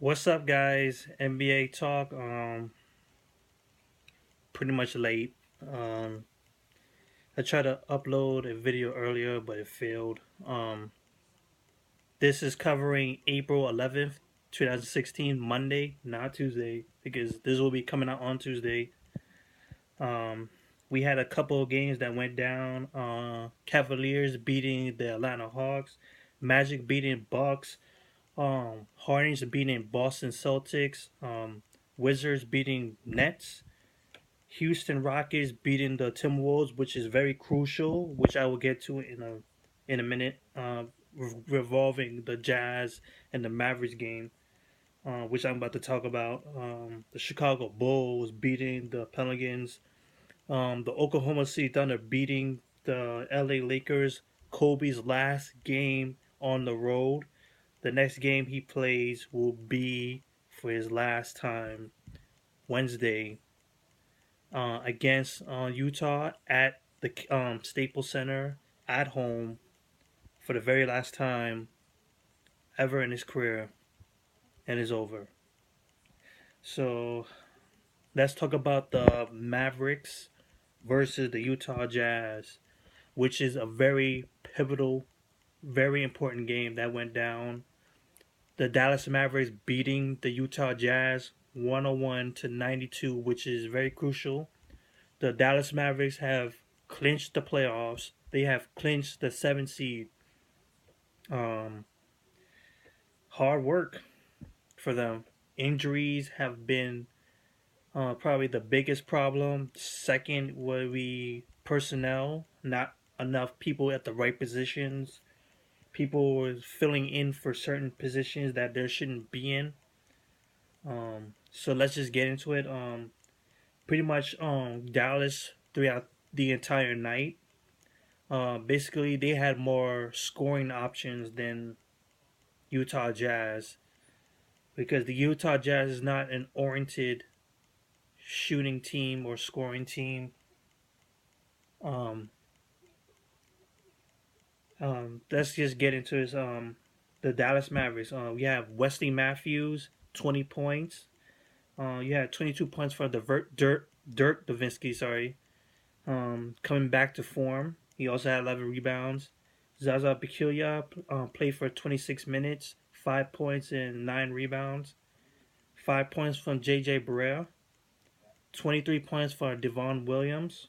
What's up, guys? NBA talk. Pretty much late. Um, I tried to upload a video earlier, but it failed. This is covering April 11th, 2016, Monday, not Tuesday, because this will be coming out on Tuesday. Um, we had a couple of games that went down. Cavaliers beating the Atlanta Hawks, Magic beating Bucks, Hornets beating Boston Celtics, Wizards beating Nets. Houston Rockets beating the Timberwolves, which is very crucial, which I will get to in a minute. Revolving the Jazz and the Mavericks game, which I'm about to talk about. The Chicago Bulls beating the Pelicans. The Oklahoma City Thunder beating the LA Lakers. Kobe's last game on the road. The next game he plays will be for his last time Wednesday against Utah at the Staples Center at home for the very last time ever in his career, and is over. So let's talk about the Mavericks versus the Utah Jazz, which is a very pivotal, very important game that went down. The Dallas Mavericks beating the Utah Jazz 101-92, which is very crucial. The Dallas Mavericks have clinched the playoffs. They have clinched the 7th seed. Um, Hard work for them. Injuries have been probably the biggest problem. Second would be personnel, not enough people at the right positions. People filling in for certain positions that there shouldn't be in. So let's just get into it. Pretty much Dallas throughout the entire night. Basically, they had more scoring options than Utah Jazz because the Utah Jazz is not an oriented shooting team or scoring team. Um, let's just get into this. The Dallas Mavericks. We have Wesley Matthews, 20 points. You had 22 points for the Dirk Nowitzki. Sorry, coming back to form. He also had 11 rebounds. Zaza Pachulia played for 26 minutes, 5 points and 9 rebounds. 5 points from J.J. Barea, 23 points for Devon Williams,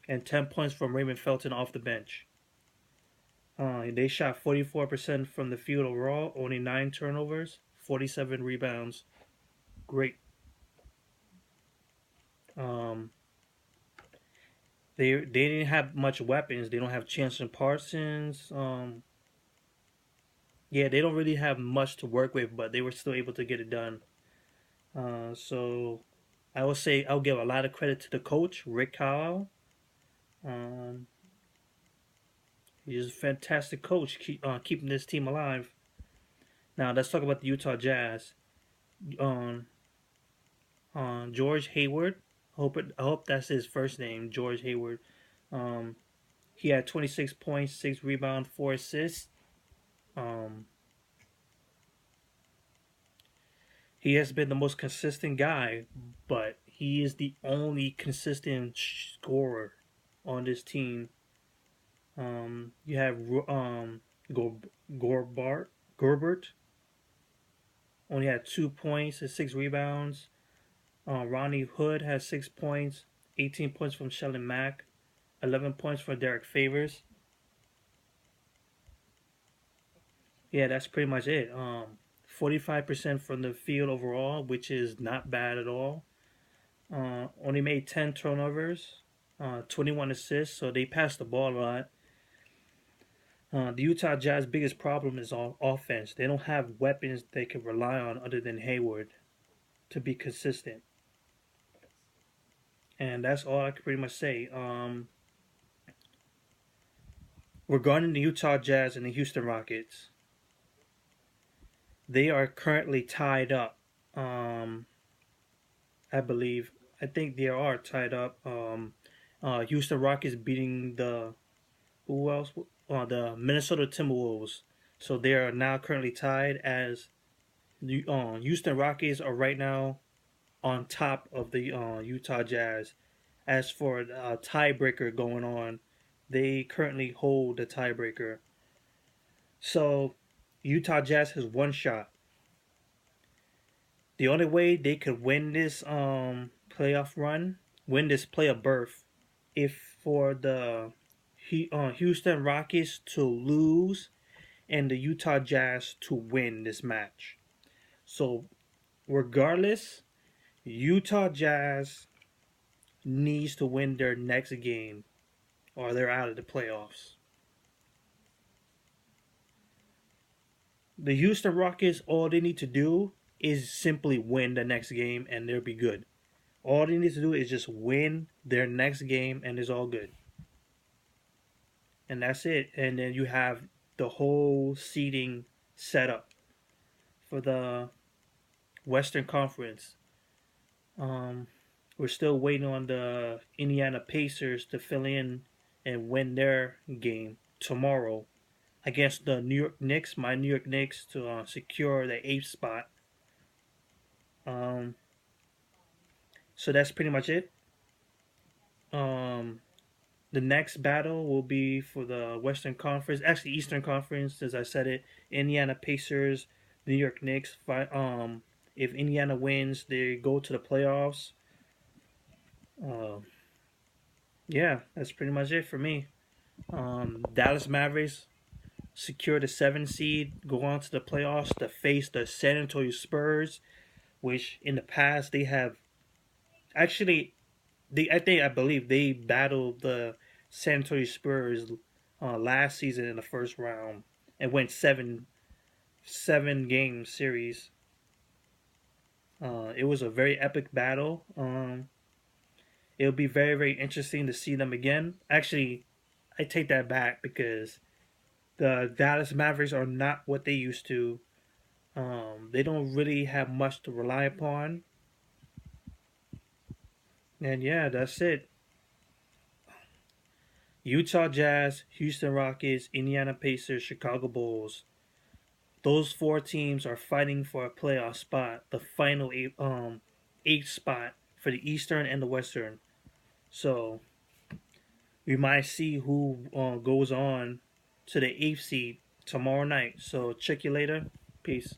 and 10 points from Raymond Felton off the bench. They shot 44% from the field overall, only 9 turnovers, 47 rebounds. Great. Um, they didn't have much weapons. They don't have Chancellor Parsons. Yeah, they don't really have much to work with, but they were still able to get it done. So I will say I'll give a lot of credit to the coach, Rick Carlisle. Um, he's a fantastic coach, keeping this team alive. Now let's talk about the Utah Jazz. Um, George Hayward. I hope that's his first name, George Hayward. Um, he had 26 points, 6 rebounds, 4 assists. Um, he has been the most consistent guy, but he is the only consistent scorer on this team. You have Gorbart, Gerbert only had 2 points and 6 rebounds. Ronnie Hood has 6 points, 18 points from Sheldon Mack, 11 points for Derek Favors. Yeah, that's pretty much it. 45% from the field overall, which is not bad at all. Only made 10 turnovers, 21 assists, so they passed the ball a lot. The Utah Jazz' biggest problem is on offense. They don't have weapons they can rely on other than Hayward to be consistent. And that's all I can pretty much say. Regarding the Utah Jazz and the Houston Rockets, they are currently tied up. I believe. I think they are tied up. Houston Rockets beating the who else? The Minnesota Timberwolves. So they are now currently tied as The Houston Rockets are right now on top of the Utah Jazz. As for the tiebreaker going on, they currently hold the tiebreaker. So Utah Jazz has one shot. The only way they could win this playoff run, win this playoff berth, if for the Houston Rockets to lose and the Utah Jazz to win this match. So regardless, Utah Jazz needs to win their next game or they're out of the playoffs. The Houston Rockets, all they need to do is simply win the next game and they'll be good. All they need to do is just win their next game and it's all good. And that's it. And then you have the whole seeding set up for the Western Conference. Um, we're still waiting on the Indiana Pacers to fill in and win their game tomorrow against the New York Knicks. My New York Knicks to secure the eighth spot. Um, so that's pretty much it. Um, the next battle will be for the Western Conference, actually Eastern Conference, as I said it. Indiana Pacers, New York Knicks. If Indiana wins, they go to the playoffs. Uh, yeah, that's pretty much it for me. Dallas Mavericks secure the 7th seed, go on to the playoffs to face the San Antonio Spurs, which in the past they have actually I believe they battled the San Antonio Spurs last season in the first round and went seven game series. It was a very epic battle. It'll be very very interesting to see them again. Actually, I take that back because the Dallas Mavericks are not what they used to. They don't really have much to rely upon. And yeah, that's it. Utah Jazz, Houston Rockets, Indiana Pacers, Chicago Bulls. Those four teams are fighting for a playoff spot, the final eighth spot for the Eastern and the Western. So we might see who goes on to the eighth seed tomorrow night. So check you later. Peace.